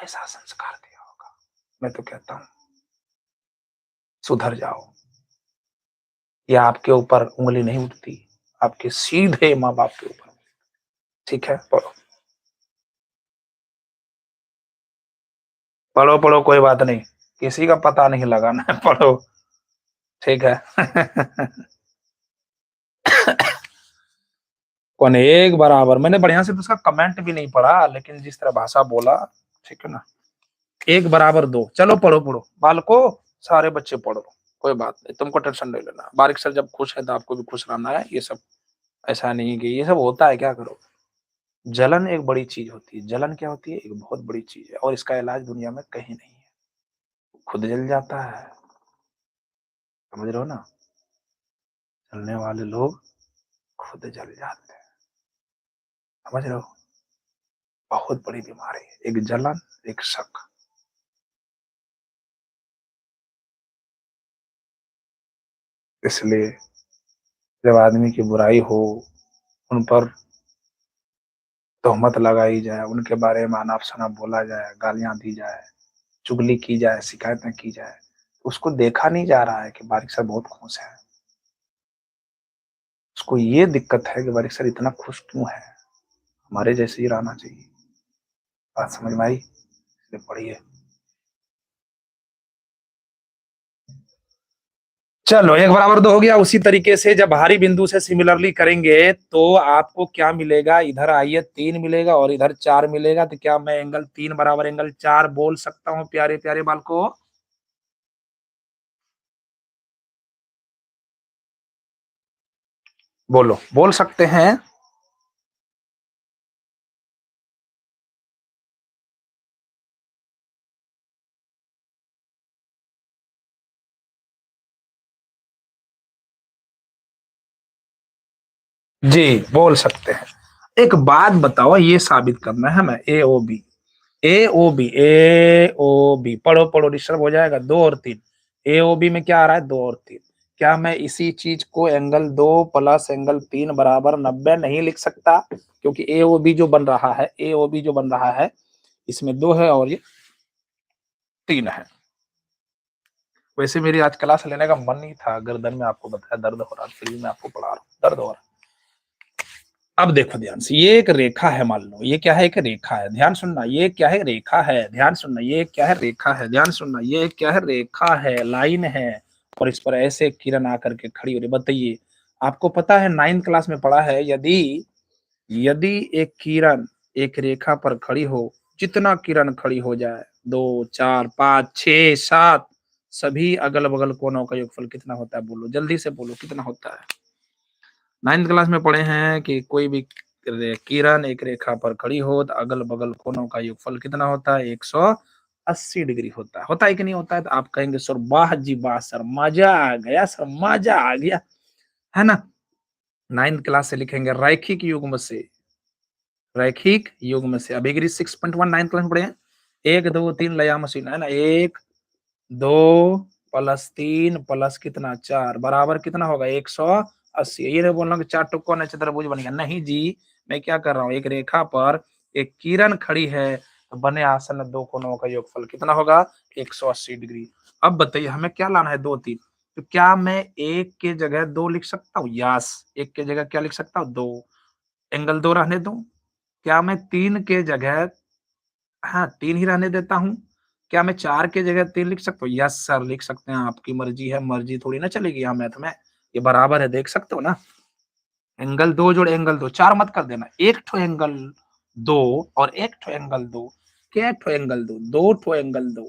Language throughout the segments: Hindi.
ऐसा संस्कार दिया होगा। मैं तो कहता हूँ सुधर जाओ। या आपके ऊपर उंगली नहीं उठती, आपके सीधे माँ बाप के ऊपर। ठीक है, पढ़ो पढ़ो पढ़ो, कोई बात नहीं, किसी का पता नहीं लगाना है, पढ़ो। ठीक है। कौन एक बराबर, मैंने बढ़िया से तो उसका कमेंट भी नहीं पढ़ा, लेकिन जिस तरह भाषा बोला, ठीक है ना। एक बराबर दो, चलो पढ़ो पढ़ो बालको, सारे बच्चे पढ़ो, कोई बात नहीं, तुमको टेंशन नहीं लेना। बारिक सर जब खुश है तो आपको भी खुश रहना है। ये सब ऐसा नहीं कि ये सब होता है, क्या करो। जलन एक बड़ी चीज होती है। जलन क्या होती है? एक बहुत बड़ी चीज है, और इसका इलाज दुनिया में कहीं नहीं है। खुद जल जाता है, समझ रहे हो ना। जलने वाले लोग खुद जल जाते हैं, समझ रहे हो। बहुत बड़ी बीमारी है, एक जलन, एक शक। इसलिए जब आदमी की बुराई हो, उन पर तोहमत लगाई जाए, उनके बारे में अनाप शनाप बोला जाए, गालियां दी जाए, चुगली की जाए, शिकायतें की जाए, उसको देखा नहीं जा रहा है कि बारिक सर बहुत खुश है। उसको ये दिक्कत है कि बारिक सर इतना खुश क्यों है, हमारे जैसे ही रहना चाहिए। बात समझ में आई? इसलिए पढ़िए। चलो, एक बराबर दो हो गया। उसी तरीके से जब बाहरी बिंदु से सिमिलरली करेंगे तो आपको क्या मिलेगा? इधर आइए 3 मिलेगा और इधर 4 मिलेगा। तो क्या मैं एंगल 3 बराबर एंगल 4 बोल सकता हूं प्यारे प्यारे बालको? बोलो, बोल सकते हैं? जी, बोल सकते हैं। एक बात बताओ, ये साबित करना है हमें। ए ओ बी, ए ओ बी, ए ओ बी, पढ़ो पढ़ो, डिस्टर्ब हो जाएगा। 2 और 3, ए ओ बी में क्या आ रहा है? 2 और 3। क्या मैं इसी चीज को एंगल 2 प्लस एंगल 3 बराबर 90 नहीं लिख सकता? क्योंकि ए ओ बी जो बन रहा है, ए ओ बी जो बन रहा है, इसमें 2 है और ये 3 है। वैसे मेरी आज क्लास लेने का मन नहीं था, गर्दन में आपको बताया दर्द हो रहा, फिर भी मैं आपको पढ़ा रहा हूँ, दर्द हो रहा। अब देखो ध्यान से, ये एक रेखा है, मान लो ये क्या है? एक रेखा है। ध्यान सुनना, ये क्या है? रेखा है। ध्यान सुनना, ये क्या है? रेखा है। ध्यान सुनना, ये क्या है? रेखा है, लाइन है, और इस पर ऐसे किरण आकर के खड़ी हो रही। बताइए, आपको पता है 9th क्लास में पढ़ा है, यदि यदि एक किरण एक रेखा पर खड़ी हो, जितना किरण खड़ी हो जाए, 2, 4, 5, 6, 7, सभी अगल बगल कोनों का योगफल कितना होता है? बोलो जल्दी से, बोलो कितना होता है? 9th क्लास में पढ़े हैं कि कोई भी किरण एक रेखा पर खड़ी हो तो अगल बगल कोनों का योगफल कितना होता है? 180 डिग्री होता है। होता है कि नहीं होता है? तो आप कहेंगे सर वाह जी वाह सर, मजा आ गया सर, मजा आ गया, है ना। 9th क्लास से लिखेंगे रैखिक युग्म से, रैखिक युग्म से। अब एग्री 6.1 9th क्लास में पढ़े हैं। 1 2 3 लया मशीन, है ना। 1 2 प्लस 3 प्लस कितना? 4 बराबर कितना होगा? 180। ये नहीं बोलना कि 4 टुक्कों ने चतुर्भुज बन गया, नहीं जी। मैं क्या कर रहा हूँ, एक रेखा पर एक किरण खड़ी है, तो बने आसन 2 कोनों का योगफल कितना होगा? 180 डिग्री। अब बताइए हमें क्या लाना है? 2 3। तो क्या मैं एक के जगह 2 लिख सकता हूँ? यस, एक के जगह क्या लिख सकता हूँ? 2। एंगल 2 रहने दो। क्या मैं 3 के जगह, हाँ 3 ही रहने देता हूँ। क्या मैं 4 की जगह 3 लिख सकता हूँ? यस सर, लिख सकते हैं, आपकी मर्जी है, मर्जी थोड़ी ना चलेगी यहाँ मैथ में। ये बराबर है, देख सकते हो ना। एंगल 2 जोड़ एंगल 2, 4 मत कर देना। एक ठो एंगल 2 और एक ठो एंगल 2, क्या ठो एंगल 2? 2 ठो एंगल 2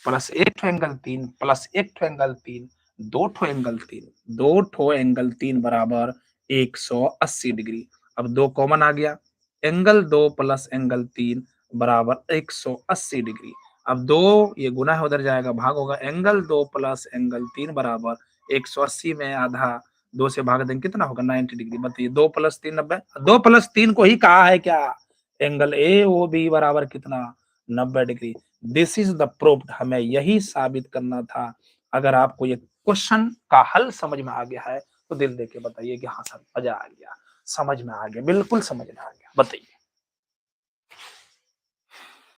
प्लस एक ठो एंगल 3 प्लस एक ठो एंगल 3, 2 ठो एंगल 3, 2 ठो एंगल 3 बराबर 180 डिग्री। अब 2 कॉमन आ गया, एंगल 2 प्लस एंगल 3 बराबर 180 डिग्री। अब 2 ये गुना है, उधर जाएगा भाग होगा। एंगल 2 प्लस एंगल 3 बराबर 180 में आधा 2 से भाग देंगे, कितना होगा? 90 डिग्री। बताइए 2 प्लस 3 90। 2 प्लस 3 को ही कहा है क्या? एंगल ए ओ बी बराबर कितना? 90 degree. This is the proof. हमें यही साबित करना था। अगर आपको ये क्वेश्चन का हल समझ में आ गया है तो दिल दे के बताइए कि हाँ सर, मजा आ गया, समझ में आ गया, बिल्कुल समझ में आ गया। बताइए।